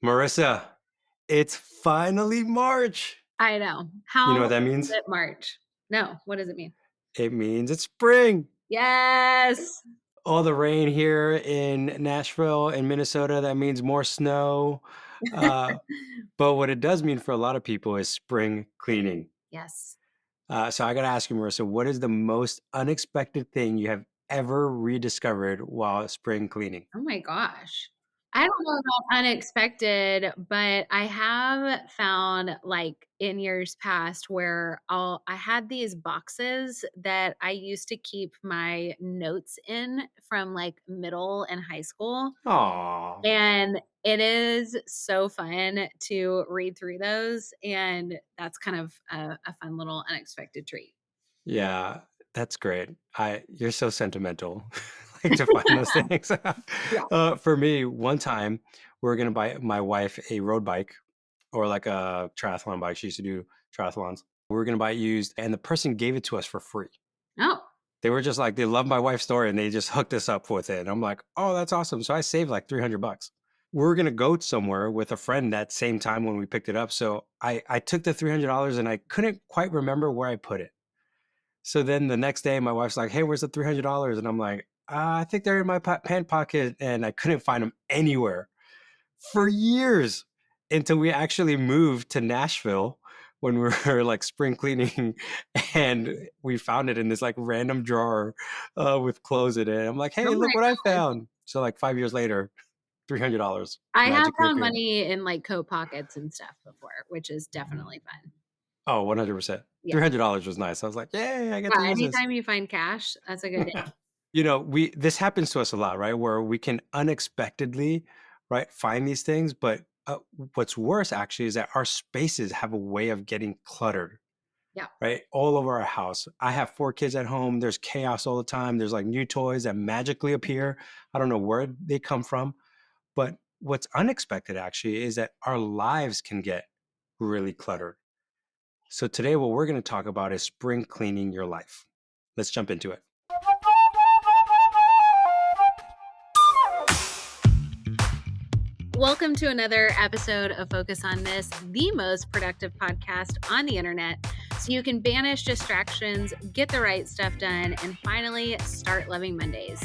Marissa, it's finally March. I know. You know How what that is means? it March? No, what does it mean? It means it's spring. Yes. All the rain here in Nashville and Minnesota, that means more snow. Uh, but what it does mean for a lot of people is spring cleaning. Yes. So I got to ask you, Marissa, what is the most unexpected thing you have ever rediscovered while spring cleaning? Oh my gosh. I don't know about unexpected, but I have found like in years past where I had these boxes that I used to keep my notes in from like middle and high school. Aw, And it is so fun to read through those. And that's kind of a fun little unexpected treat. yeah, that's great. You're so sentimental. Like to find those things. Yeah. For me, one time we were gonna buy my wife a road bike or like a triathlon bike. She used to do triathlons. We were gonna buy it used, and the person gave it to us for free. Oh, They were just like they love my wife's story, and they just hooked us up with it. And I'm like, oh, that's awesome. So I saved like $300. We were gonna go somewhere with a friend that same time when we picked it up. So I took the $300 and I couldn't quite remember where I put it. So then the next day, my wife's like, "Hey, where's the $300?" And I'm like, "I think they're in my pant pocket," and I couldn't find them anywhere for years until we actually moved to Nashville when we were like spring cleaning, and we found it in this like random drawer with clothes in it. I'm like, oh "Hey, my look what I gosh. found!" So like 5 years later, $300 I have magically found appeared. money in like coat pockets and stuff before, which is definitely fun. Oh, 100%. Yeah. $300 was nice. I was like, "Yay, I get to Yeah. use this." Anytime you find cash, that's a good day. We this happens to us a lot, right? Where we can unexpectedly, right, find these things. But what's worse actually is that our spaces have a way of getting cluttered, Yeah. right? All over our house. I have 4 kids at home. There's chaos all the time. There's like new toys that magically appear. I don't know where they come from. But what's unexpected actually is that our lives can get really cluttered. So today, what we're going to talk about is spring cleaning your life. Let's jump into it. Welcome to another episode of Focus on This, the most productive podcast on the internet. So you can banish distractions, get the right stuff done, and finally start loving Mondays.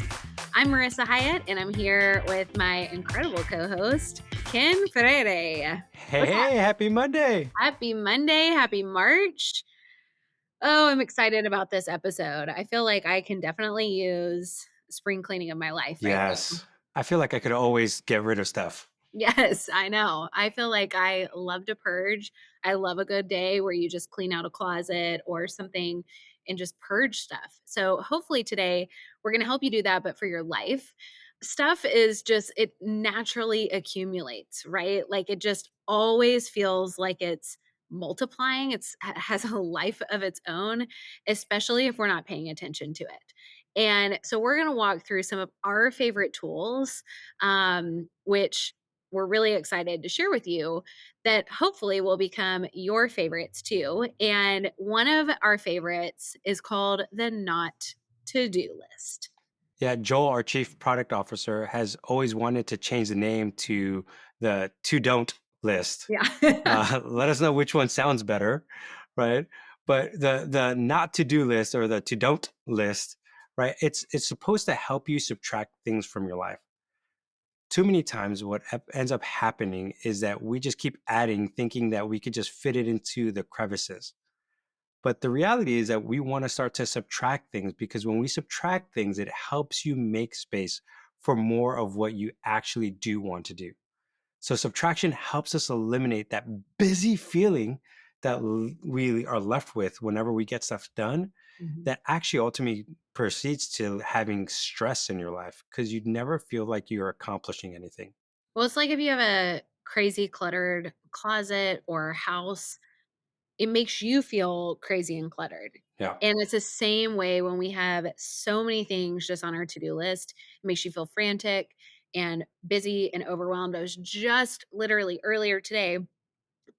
I'm Marissa Hyatt, and I'm here with my incredible co host, Ken Freire. What's up? Hey, happy Monday. Happy Monday. Happy March. Oh, I'm excited about this episode. I feel like I can definitely use spring cleaning of my life right now. Yes. I feel like I could always get rid of stuff. Yes, I know. I feel like I love to purge. I love a good day where you just clean out a closet or something and just purge stuff. So, hopefully, today we're going to help you do that, but for your life. Stuff is just, it naturally accumulates, right? Like it just always feels like it's multiplying. Has a life of its own, especially if we're not paying attention to it. And so, we're going to walk through some of our favorite tools, which we're really excited to share with you that hopefully will become your favorites too. And one of our favorites is called the not to do list. Yeah, Joel, our chief product officer, has always wanted to change the name to the to don't list. Yeah. Let us know which one sounds better, right? But the not to do list or the to don't list, right? It's supposed to help you subtract things from your life. Too many times, what ends up happening is that we just keep adding, thinking that we could just fit it into the crevices. But the reality is that we want to start to subtract things because when we subtract things, it helps you make space for more of what you actually do want to do. So subtraction helps us eliminate that busy feeling that we are left with whenever we get stuff done Mhm. that actually ultimately proceeds to having stress in your life because you never feel like you're accomplishing anything. Well, it's like if you have a crazy cluttered closet or house, it makes you feel crazy and cluttered. Yeah. And it's the same way when we have so many things just on our to-do list. It makes you feel frantic and busy and overwhelmed. I was just literally earlier today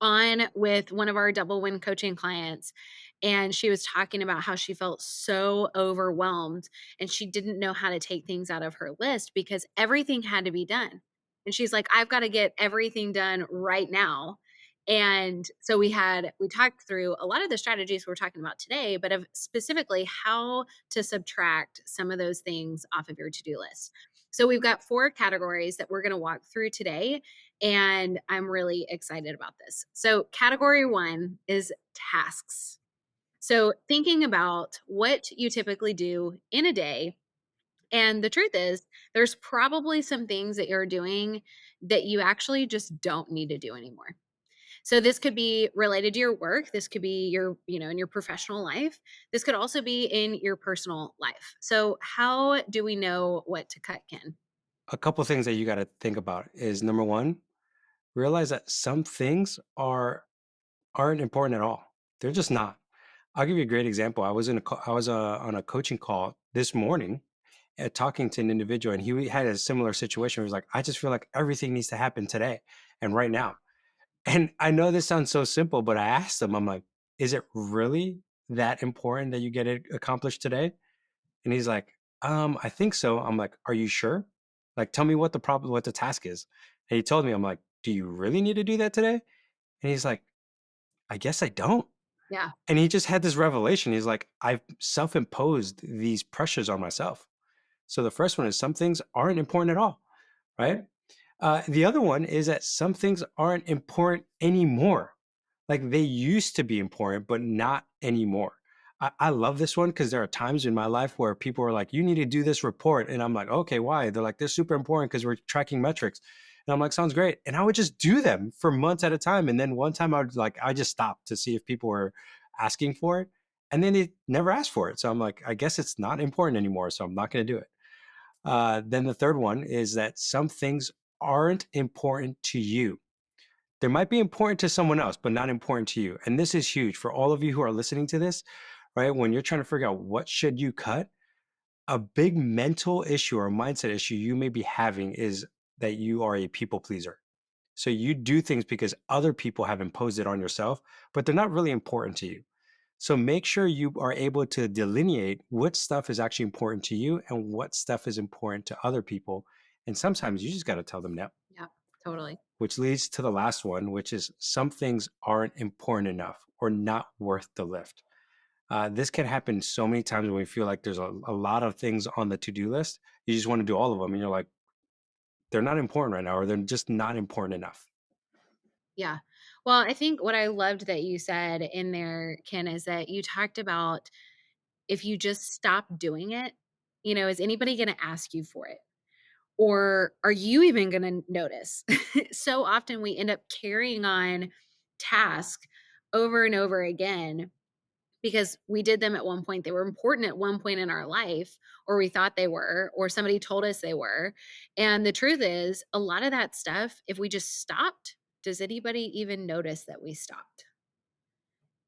on with one of our double win coaching clients, and she was talking about how she felt so overwhelmed and she didn't know how to take things out of her list because everything had to be done. And she's like, "I've gotta get everything done right now." And so we talked through a lot of the strategies we're talking about today, but of specifically how to subtract some of those things off of your to-do list. So we've got 4 categories that we're gonna walk through today, and I'm really excited about this. So category 1 is tasks. So thinking about what you typically do in a day, and the truth is, there's probably some things that you're doing that you actually just don't need to do anymore. So this could be related to your work, this could be your, in your professional life. This could also be in your personal life. So how do we know what to cut, Ken? A couple things that you got to think about is number one, realize that some things aren't important at all. They're just not. I'll give you a great example. I was on a coaching call this morning, talking to an individual, and he had a similar situation. Where he was like, "I just feel like everything needs to happen today and right now." And I know this sounds so simple, but I asked him, I'm like, "Is it really that important that you get it accomplished today?" And he's like, I think so." I'm like, "Are you sure? Like, tell me what the task is." And he told me, I'm like, "Do you really need to do that today?" And he's like, "I guess I don't." Yeah. And he just had this revelation. He's like, "I've self-imposed these pressures on myself." So the first one is some things aren't important at all, right? The other one is that some things aren't important anymore. Like they used to be important, but not anymore. I love this one because there are times in my life where people are like, "You need to do this report." And I'm like, "Okay, why?" They're like, "They're super important because we're tracking metrics." And I'm like, "Sounds great." And I would just do them for months at a time. And then one time I just stopped to see if people were asking for it. And then they never asked for it. So I'm like, I guess it's not important anymore. So I'm not going to do it. Then the third one is that some things aren't important to you. They might be important to someone else, but not important to you. And this is huge for all of you who are listening to this, right? When you're trying to figure out what should you cut, a big mental issue or mindset issue you may be having is that you are a people pleaser. So you do things because other people have imposed it on yourself, but they're not really important to you. So make sure you are able to delineate what stuff is actually important to you and what stuff is important to other people. And sometimes you just got to tell them no, Yeah, totally. which leads to the last one, which is some things aren't important enough or not worth the lift. This can happen so many times when we feel like there's a lot of things on the to do list. You just want to do all of them. And you're like, they're not important right now, or they're just not important enough. Yeah. Well, I think what I loved that you said in there, Ken, is that you talked about if you just stop doing it, is anybody going to ask you for it? Or are you even going to notice? So often we end up carrying on tasks over and over again because we did them at one point. They were important at one point in our life, or we thought they were, or somebody told us they were. And the truth is, a lot of that stuff, if we just stopped, does anybody even notice that we stopped?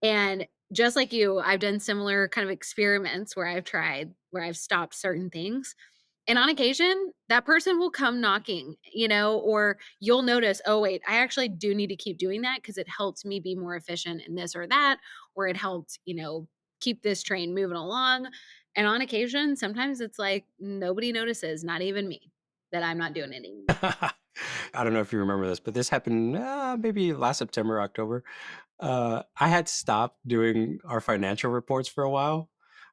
And just like you, I've done similar kind of experiments where I've stopped certain things. And on occasion, that person will come knocking, or you'll notice, oh, wait, I actually do need to keep doing that because it helps me be more efficient in this or that, or it helped, keep this train moving along. And on occasion, sometimes it's like nobody notices, not even me, that I'm not doing it anymore. I don't know if you remember this, but this happened maybe last September, October. I had stopped doing our financial reports for a while,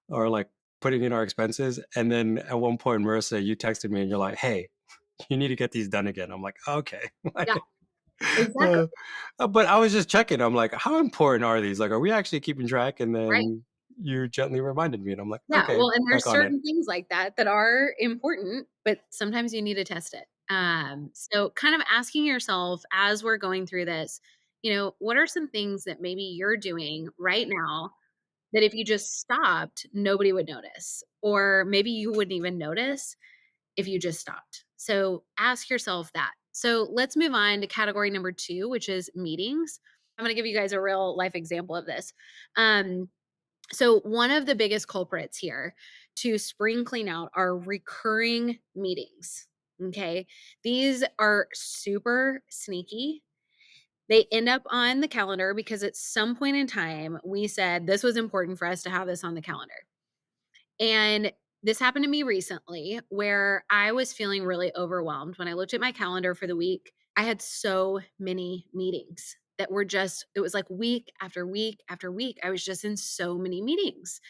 or like putting in our expenses. And then at one point, Marissa, you texted me and you're like, "Hey, you need to get these done again." I'm like, "Okay." Yeah, Like, exactly. uh, but I was just checking. I'm like, "How important are these? Like, are we actually keeping track?" And Right. then you gently reminded me, and I'm like, Yeah, "Okay, well, and back there's on it." certain things like that that are important, but sometimes you need to test it. So kind of asking yourself as we're going through this, what are some things that maybe you're doing right now that if you just stopped, nobody would notice? Or maybe you wouldn't even notice if you just stopped. So ask yourself that. So let's move on to category number 2, which is meetings. I'm going to give you guys a real life example of this. Um, so, one of the biggest culprits here to spring clean out are recurring meetings. Okay. These are super sneaky. They end up on the calendar because at some point in time, we said this was important for us to have this on the calendar. And This happened to me recently where I was feeling really overwhelmed. When I looked at my calendar for the week, I had so many meetings that were just, it was like week after week after week. I was just in so many meetings.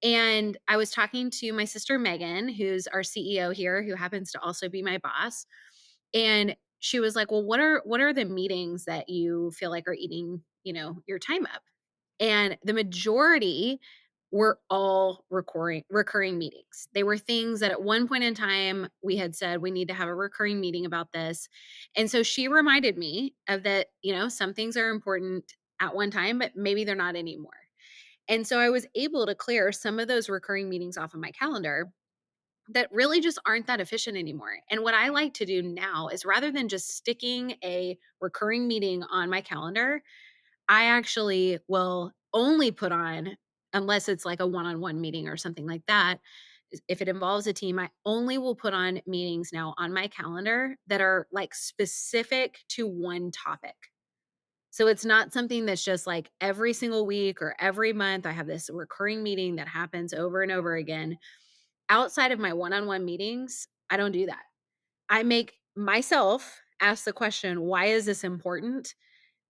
And I was talking to my sister Megan, who's our CEO here, who happens to also be my boss. And she was like, "Well, what are the meetings that you feel like are eating, your time up?" And the majority were all recurring meetings. They were things that at one point in time we had said we need to have a recurring meeting about this. And so she reminded me of that, some things are important at one time, but maybe they're not anymore. And so I was able to clear some of those recurring meetings off of my calendar that really just aren't that efficient anymore. And what I like to do now is rather than just sticking a recurring meeting on my calendar, I actually will only put on, unless it's like a one-on-one meeting or something like that, if it involves a team, I only will put on meetings now on my calendar that are like specific to one topic. So it's not something that's just like every single week or every month I have this recurring meeting that happens over and over again. Outside of my one-on-one meetings, I don't do that. I make myself ask the question, "Why is this important?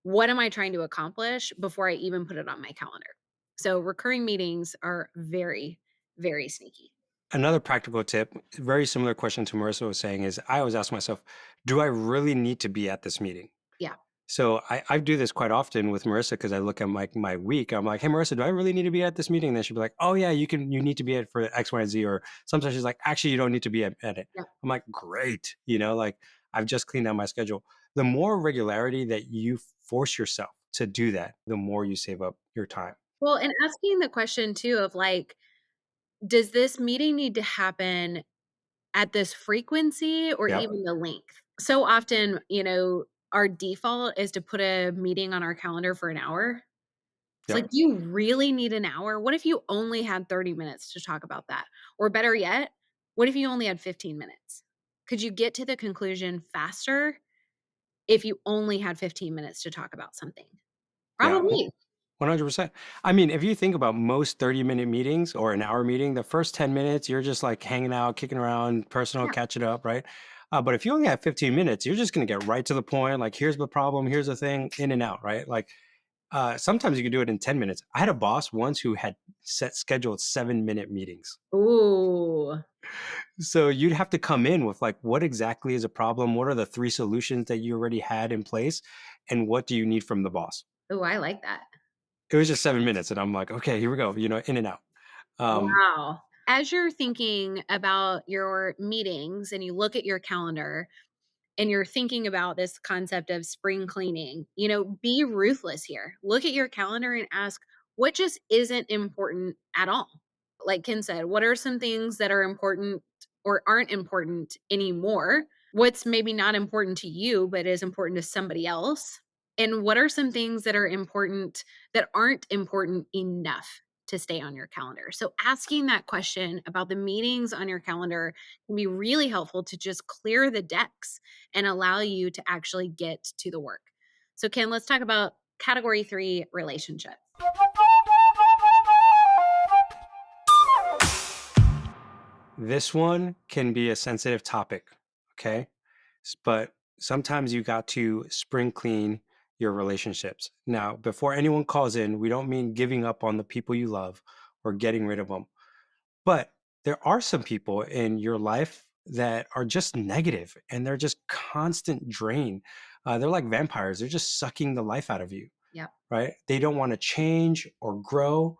What am I trying to accomplish?" before I even put it on my calendar. So recurring meetings are very, very sneaky. Another practical tip, very similar question to Marissa was saying, is I always ask myself, do I really need to be at this meeting? Yeah. So I do this quite often with Marissa because I look at my week. I'm like, hey Marissa, do I really need to be at this meeting? And then she'll be like, oh yeah, you need to be at for X, Y, and Z. Or sometimes she's like, actually, you don't need to be at it. Yeah. I'm like, great. Like I've just cleaned out my schedule. The more regularity that you force yourself to do that, the more you save up your time. Well, and asking the question too of like, does this meeting need to happen at this frequency or Yep. even the length? So often, our default is to put a meeting on our calendar for an hour. It's like, Yep. do you really need an hour? What if you only had 30 minutes to talk about that? Or better yet, what if you only had 15 minutes? Could you get to the conclusion faster if you only had 15 minutes to talk about something? Yeah. Probably. 100%. I mean, if you think about most 30-minute meetings or an hour meeting, the first 10 minutes, you're just like hanging out, kicking around, personal, Yeah. catching up, right? But if you only have 15 minutes, you're just going to get right to the point. Like, here's the problem, here's the thing, in and out, right? Like, sometimes you can do it in 10 minutes. I had a boss once who had set scheduled 7-minute meetings. Ooh. So you'd have to come in with like, what exactly is a problem? What are the three solutions that you already had in place? And what do you need from the boss? Ooh, I like that. It was just 7 minutes. And I'm like, okay, here we go, in and out. Um, Wow. As you're thinking about your meetings and you look at your calendar, and you're thinking about this concept of spring cleaning, be ruthless here. Look at your calendar and ask what just isn't important at all. Like Ken said, what are some things that are important or aren't important anymore? What's maybe not important to you, but is important to somebody else? And what are some things that are important that aren't important enough to stay on your calendar? So, asking that question about the meetings on your calendar can be really helpful to just clear the decks and allow you to actually get to the work. So, Ken, let's talk about category 3 relationships. This one can be a sensitive topic, okay? But sometimes you got to spring clean your relationships. Now, before anyone calls in, we don't mean giving up on the people you love or getting rid of them. But there are some people in your life that are just negative and they're just constant drain. They're like vampires. They're just sucking the life out of you, Yep. right? They don't want to change or grow.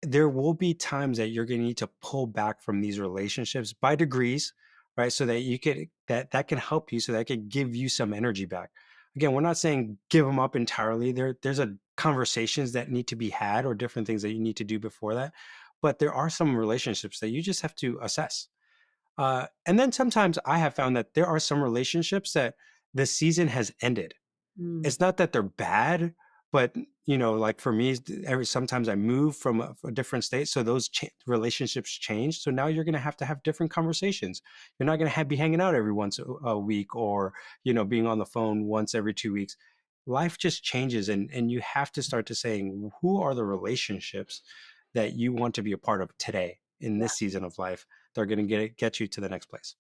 There will be times that you're going to need to pull back from these relationships by degrees, right? So that you could that can help you, so that could give you some energy back. Again, we're not saying give them up entirely. There's a conversations that need to be had or different things that you need to do before that. But there are some relationships that you just have to assess. And then sometimes I have found that there are some relationships that the season has ended. Mm. It's not that they're bad, but like for me, every sometimes I move from a different state, so those relationships change. So now you're going to have different conversations. You're not going to be hanging out every once a week, or being on the phone once every 2 weeks. Life just changes, and you have to start to saying, who are the relationships that you want to be a part of today? in this season of life that are going to get you to the next place.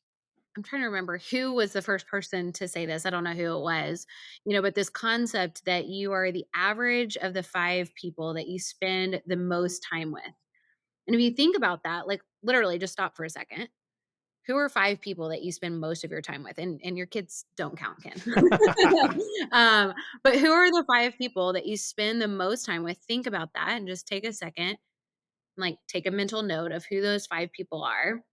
I'm trying to remember who was the first person to say this. I don't know who it was, but this concept that you are the average of the 5 people that you spend the most time with. And if you think about that, like literally just stop for a second. Who are 5 people that you spend most of your time with? And your kids don't count, Ken. um, but who are the 5 people that you spend the most time with? Think about that and just take a second, like take a mental note of who those 5 people are.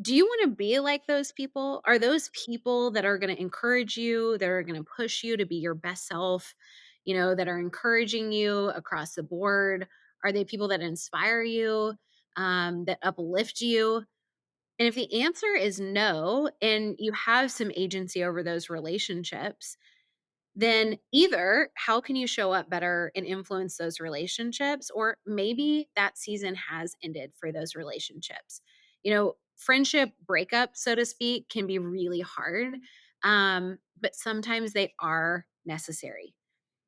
Do you wanna be like those people? Are those people that are gonna encourage you, that are gonna push you to be your best self, that are encouraging you across the board? Are they people that inspire you, that uplift you? And if the answer is no, and you have some agency over those relationships, then either how can you show up better and influence those relationships, or maybe that season has ended for those relationships. Friendship breakup, so to speak, can be really hard, but sometimes they are necessary.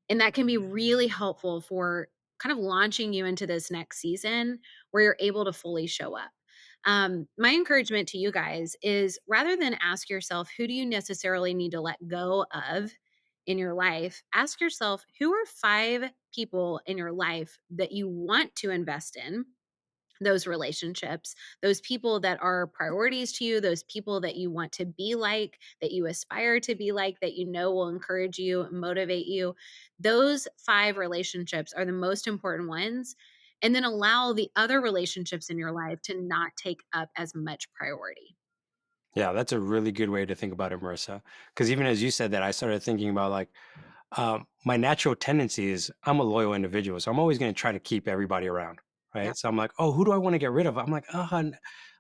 And that can be really helpful for kind of launching you into this next season where you're able to fully show up. My encouragement to you guys is rather than ask yourself, who do you necessarily need to let go of in your life? Ask yourself, who are 5 people in your life that you want to invest in? Those relationships, those people that are priorities to you, those people that you want to be like, that you aspire to be like, that you know will encourage you, motivate you. Those 5 relationships are the most important ones. And then allow the other relationships in your life to not take up as much priority. Yeah, that's a really good way to think about it, Marissa. Because even as you said that, I started thinking about like my natural tendency is I'm a loyal individual, so I'm always going to try to keep everybody around, Yeah. right? So I'm like, oh, who do I want to get rid of? I'm like,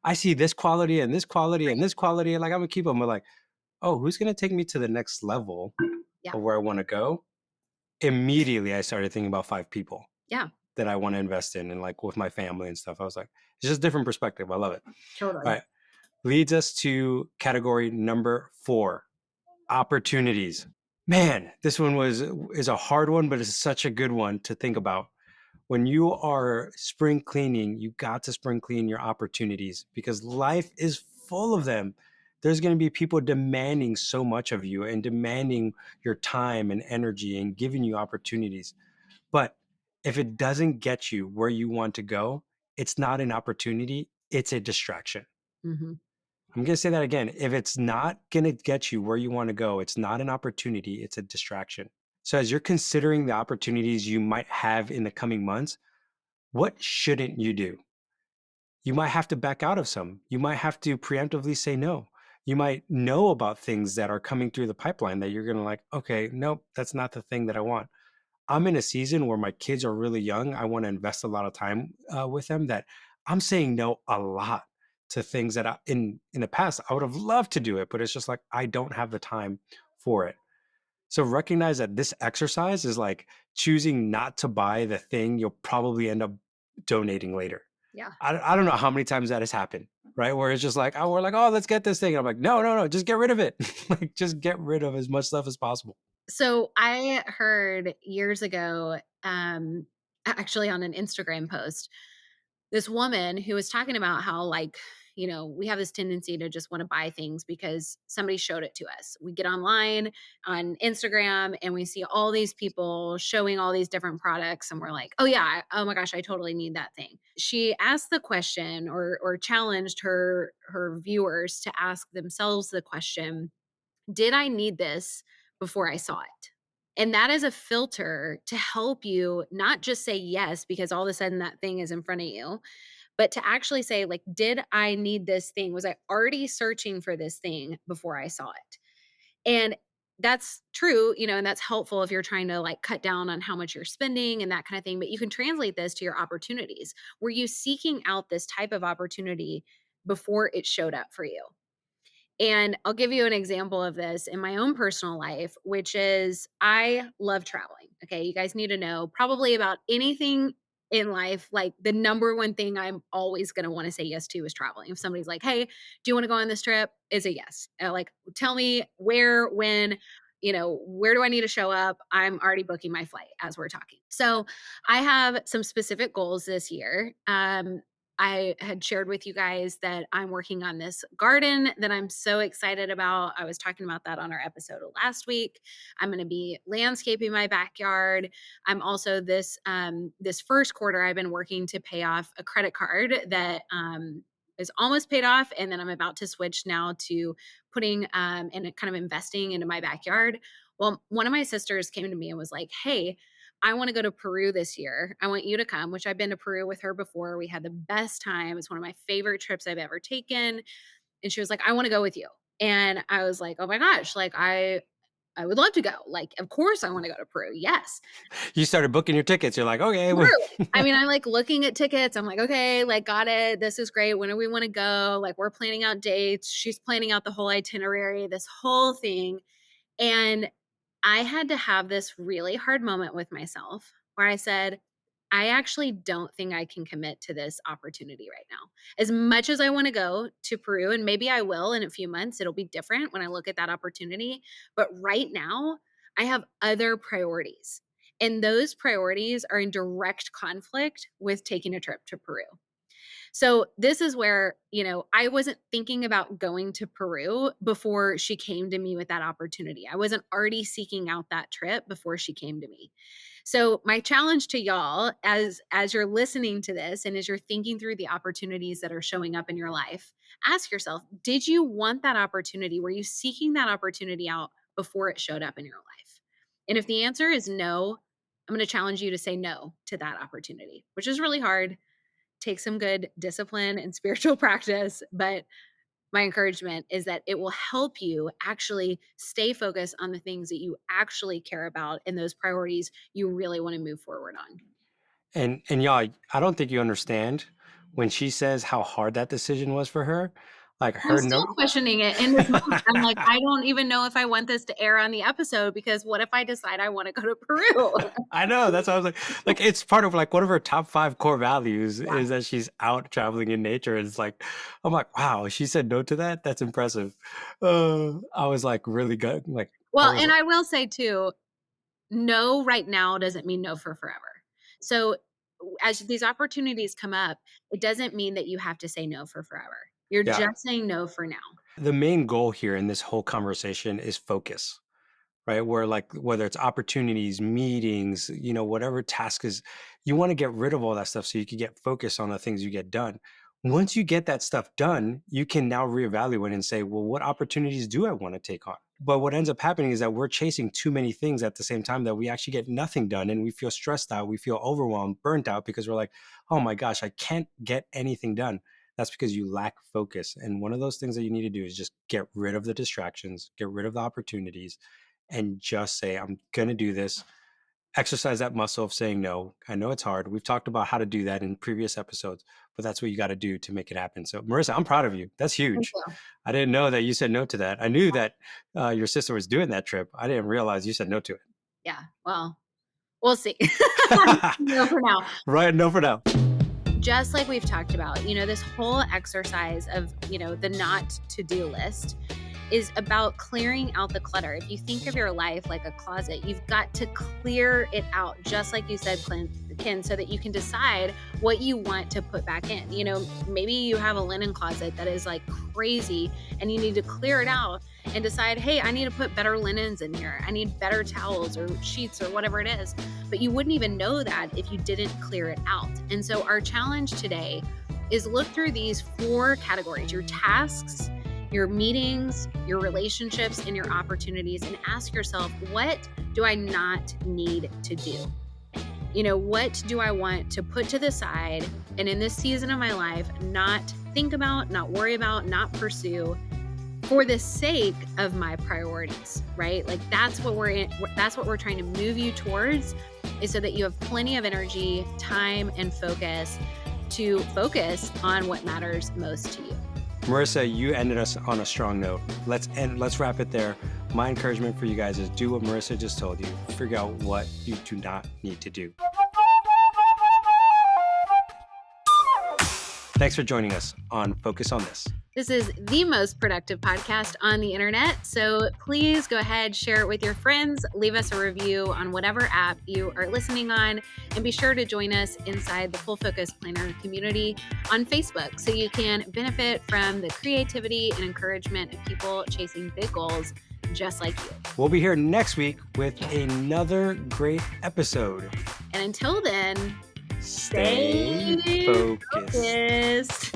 I see this quality and this quality and Right. this quality, and like I'm gonna keep them. But like, oh, who's going to take me to the next level Yeah. of where I want to go? Immediately, I started thinking about 5 people Yeah. that I want to invest in, and like with my family and stuff. I was like, it's just a different perspective. I love it. All Totally. right, leads us to category number 4, opportunities. Man, this one is a hard one, but it's such a good one to think about. When you are spring cleaning, you got to spring clean your opportunities because life is full of them. There's going to be people demanding so much of you and demanding your time and energy and giving you opportunities. But if it doesn't get you where you want to go, it's not an opportunity, it's a distraction. Mhm. I'm going to say that again. If it's not going to get you where you want to go, it's not an opportunity, it's a distraction. So, as you're considering the opportunities you might have in the coming months, what shouldn't you do? You might have to back out of some. You might have to preemptively say no. You might know about things that are coming through the pipeline that you're going to like, okay, nope, that's not the thing that I want. I'm in a season where my kids are really young. I want to invest a lot of time with them. That I'm saying no a lot to things that in the past I would have loved to do it, but it's just like I don't have the time for it. So recognize that this exercise is like choosing not to buy the thing you'll probably end up donating later. Yeah. I don't know how many times that has happened, right? Where it's just like, oh, we're like, oh, let's get this thing. And I'm like, no, no, no, just get rid of it. Like, just get rid of as much stuff as possible. So I heard years ago, actually on an Instagram post, this woman who was talking about how, like, we have this tendency to just want to buy things because somebody showed it to us. We get online on Instagram and we see all these people showing all these different products and we're like, "Oh yeah, oh my gosh, I totally need that thing." She asked the question, or challenged her viewers to ask themselves the question, "Did I need this before I saw it?" And that is a filter to help you not just say yes because all of a sudden that thing is in front of you, but to actually say, like, did I need this thing? Was I already searching for this thing before I saw it? And that's true, and that's helpful if you're trying to like cut down on how much you're spending and that kind of thing. But you can translate this to your opportunities. Were you seeking out this type of opportunity before it showed up for you? And I'll give you an example of this in my own personal life, which is I love traveling. Okay. You guys need to know probably about anything in life. Like the number one thing I'm always going to want to say yes to is traveling. If somebody's like, hey, do you want to go on this trip? Is a yes. Like, tell me where, when, where do I need to show up? I'm already booking my flight as we're talking. So I have some specific goals this year. I had shared with you guys that I'm working on this garden that I'm so excited about. I was talking about that on our episode of last week. I'm going to be landscaping my backyard. I'm also this first quarter I've been working to pay off a credit card that is almost paid off, and then I'm about to switch now to putting and kind of investing into my backyard. Well, one of my sisters came to me and was like, "Hey, I want to go to Peru this year. I want you to come," which I've been to Peru with her before. We had the best time. It's one of my favorite trips I've ever taken. And she was like, "I want to go with you." And I was like, "Oh my gosh, like I would love to go. Like, of course I want to go to Peru. Yes." You started booking your tickets. You're like, okay, well, Literally. I mean, I'm like looking at tickets. I'm like, "Okay, like got it. This is great. When do we want to go?" Like we're planning out dates. She's planning out the whole itinerary, this whole thing. And I had to have this really hard moment with myself where I said, I actually don't think I can commit to this opportunity right now. As much as I want to go to Peru, and maybe I will in a few months, it'll be different when I look at that opportunity. But right now, I have other priorities. And those priorities are in direct conflict with taking a trip to Peru. So this is where, I wasn't thinking about going to Peru before she came to me with that opportunity. I wasn't already seeking out that trip before she came to me. So my challenge to y'all as you're listening to this and as you're thinking through the opportunities that are showing up in your life, ask yourself, did you want that opportunity? Were you seeking that opportunity out before it showed up in your life? And if the answer is no, I'm going to challenge you to say no to that opportunity, which is really hard, take some good discipline and spiritual practice. But my encouragement is that it will help you actually stay focused on the things that you actually care about and those priorities you really want to move forward on. and y'all, I don't think you understand when she says how hard that decision was for her. Like I'm her still no. questioning it in this moment. I'm like, I don't even know if I want this to air on the episode because what if I decide I want to go to Peru? I know. That's why I was like, it's part of like one of her top 5 core values Yeah. is that she's out traveling in nature. It's like, I'm like, wow, she said no to that. That's impressive. I was like really good. Like, I Well, was and like, I will say too, no right now doesn't mean no for forever. So as these opportunities come up, it doesn't mean that you have to say no for forever. You're yeah. just saying no for now. The main goal here in this whole conversation is focus, right? Where like whether it's opportunities, meetings, whatever task is, you want to get rid of all that stuff so you can get focused on the things you get done. Once you get that stuff done, you can now reevaluate and say, well, what opportunities do I want to take on? But what ends up happening is that we're chasing too many things at the same time that we actually get nothing done and we feel stressed out, we feel overwhelmed, burnt out because we're like, oh my gosh, I can't get anything done. That's because you lack focus. And one of those things that you need to do is just get rid of the distractions, get rid of the opportunities, and just say, I'm going to do this. Exercise that muscle of saying no. I know it's hard. We've talked about how to do that in previous episodes, but that's what you got to do to make it happen. So, Marissa, I'm proud of you. That's Thank huge. you. I didn't know that you said no to that. I knew that your sister was doing that trip. I didn't realize you said no to Yeah. Well, we'll see. it. No for now. Right. No, for now. Just like we've talked about, this whole exercise of, the not to do list is about clearing out the clutter. If you think of your life like a closet, you've got to clear it out, just like you said, Ken, so that you can decide what you want to put back in. Maybe you have a linen closet that is like crazy and you need to clear it out and decide, hey, I need to put better linens in here. I need better towels or sheets or whatever it is. But you wouldn't even know that if you didn't clear it out. And so our challenge today is look through these 4 categories: your tasks, your meetings, your relationships, and your opportunities, and ask yourself, what do I not need to do? What do I want to put to the side and in this season of my life, not think about, not worry about, not pursue for the sake of my priorities, right? Like that's what we're trying to move you towards, is so that you have plenty of energy, time, and focus to focus on what matters most to you. Marissa, you ended us on a strong note. Let's wrap it there. My encouragement for you guys is do what Marissa just told you. Figure out what you do not need to do. Thanks for joining us on Focus on This. This is the most productive podcast on the internet. So please go ahead, share it with your friends, leave us a review on whatever app you are listening on, and be sure to join us inside the Full Focus Planner community on Facebook so you can benefit from the creativity and encouragement of people chasing big goals just like you. We'll be here next week with another great episode. And until then, Stay stay focused. focused.